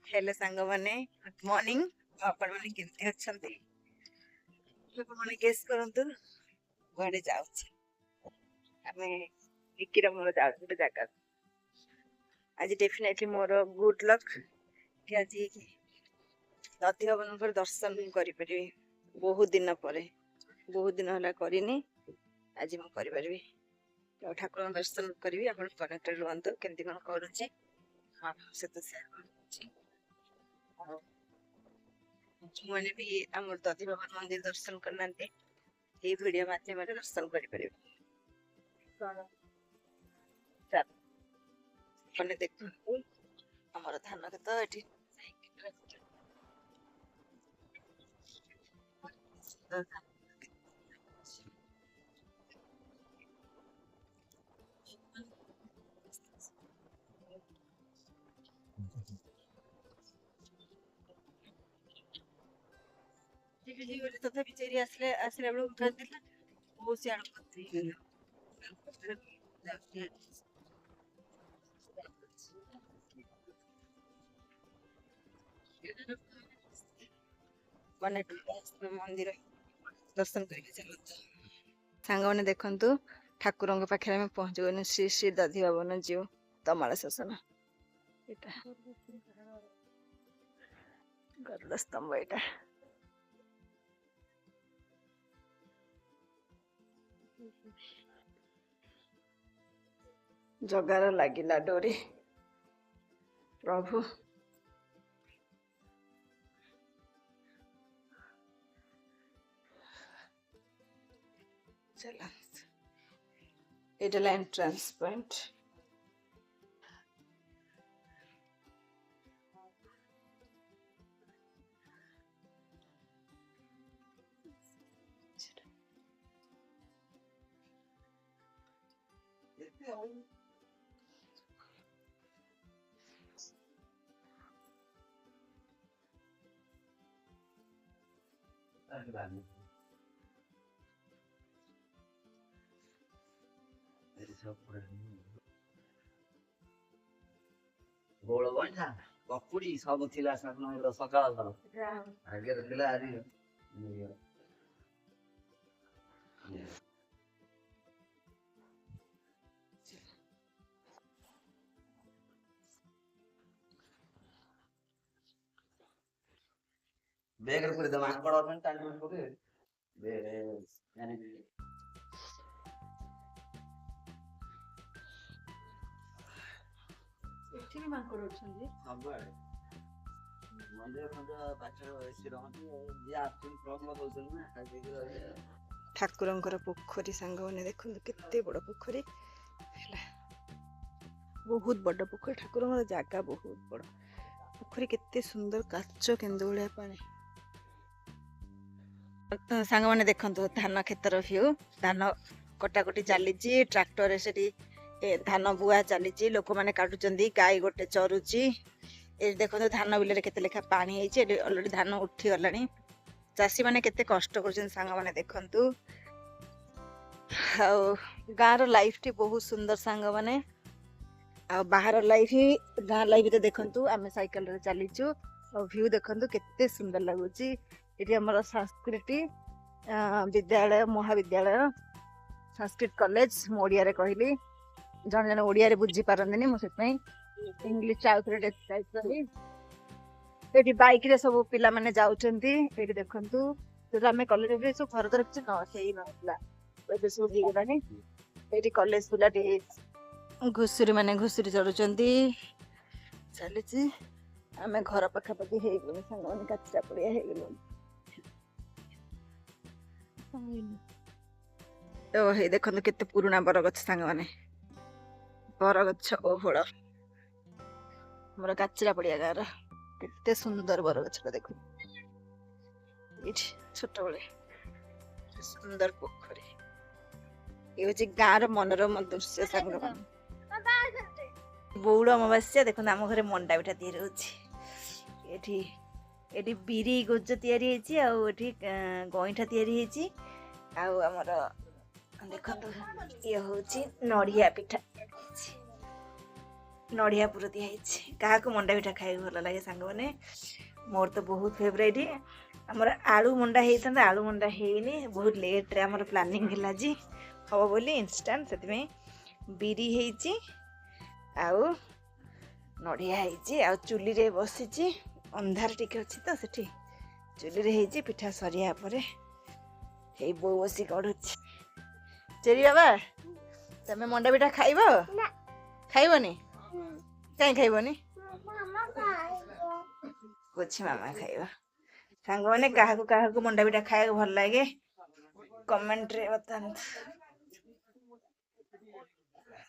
Hello सांग माने good morning आपण माने केमते अछंती आपण माने गेस करंतु गुआडे जाउछ आमे निकिरा मोर जाउछ गोटे जगह आज डेफिनेटली मोर गुड लक कि आज नदी भवन दर्शन करि परिबे बहुत दिन परे बहुत दिन होला करिनी आज म करि परिबे तो ठाकुर दर्शन करिवि आपण कनेक्टेड रहंतु केमती कोन करूची हां से तो शेयर करूची मैंने भी अमर दधी भवन मंदिर दर्शन करना ये वीडियो माध्यम दर्शन करें देखो आमर धान खेत ये तथापि चेरी आसले आसले बेलू उठा देला बहुत सियाड़ करती माने मंदिर दर्शन करके चलत सांग माने देखंतु ठाकुरंग पाखे आम पहुंच गए श्री श्री दधी भवन जीव तमाल शासन गरुड़ स्तंभ एटा जगार लागिला डोरी प्रभु चला एटा एंट्रेंस पॉइंट गोड़ बंधा कपुड़ी सब थिला सकाळ सकाळ आगे थिला आरी बेगर पुरे दम आंकड़ और टाइम पके बे यानी एठी मांकड़ उठछन्ती सबआडे मंदिर खंड पाछर एसी रहନ୍ତି जे आछन प्रॉब्लम होसन ना खाइ ठाकुरंकर पोखरी सांग माने देखो केते बड़ पोखरी हैला बहुत बड़ पोखरी ठाकुरंकर जागा बहुत बड़ पोखरी केते सुंदर काचो केंदु भलिया पानी सांग माने देखंतु धान खेतर व्यू धान कटाकटी चली ट्रैक्टर से धान बुआ चली लोक मैंने काटुचंदी गाई गोटे चरुची ये देखो धान बिल केते लेखा पानी ऑलरेडी धान उठी गलानी चाषी मैंने केते कष्ट कर सांग माने देखंतु गाँव लाइफ टी बहुत सुंदर सांग माने बाहर लाइफ गाँ लाइफ तो देखंतु आमे साइकिल रे चलीचु व्यू देखंतु केते सुंदर लगुच ये आमर संस्कृति विद्यालय महाविद्यालय संस्कृत कॉलेज मोड़िया कहली जन जन ओडिया बुझी पारंदी मुझे इंग्लिश ये बाइक रे सब पिला माने जाउचंती ये देखंतु तो आमे कॉलेज रे सब घर तरफ से न सेही नला ए सब दिगलानी एटी कॉलेज पिला टे घुसुरी माने घुसुरी चढ़ुचंती चलीची आमे घर पाखापाखि हे गलो संग माने काचरा पड़िया हे गलो तो हे देखंतु केते पुराना बरगछ सांग माने बरगछ ओहळ हमर काचरा पड़िया गार केते सुंदर बरगछ देखो छोट बड़े सुंदर पोखरी ये हूँ गाँव मनोरम दृश्य सांग बौड़ अमावास्या देखो आम घर मंडा पिठा तैयारी ये बिरी गोज तैयारी गईठा तैयारी आमर देखो ये हूँ नड़िया पिठा नड़िया पुर दिखाई क्या मंडा पिठा खाई भल लगे सांग मैंने मोर तो बहुत फेवरेट आमर आलू मंडा होता आलू मंडा ହେଇନି बहुत लेट रे आमर प्लानिंग है जी हम बोली इंस्टांट से बिरी ହେଇଛି आउ नड़िया ହେଇଛି आउ चुली रे बसीची अंधार टिके अच्छी तो सेठी चुली रे ହେଇଛି पिठा सरिया परे हे बो बसी कड़ुची चेरी बाबा तमे मंडा पिठा खाइब खाइबनी कहीं खाइबनी कुछ मामा खाइबा सांग मैंने क्या मंडा पिठा खाया भल लगे कमेंट रे बताते।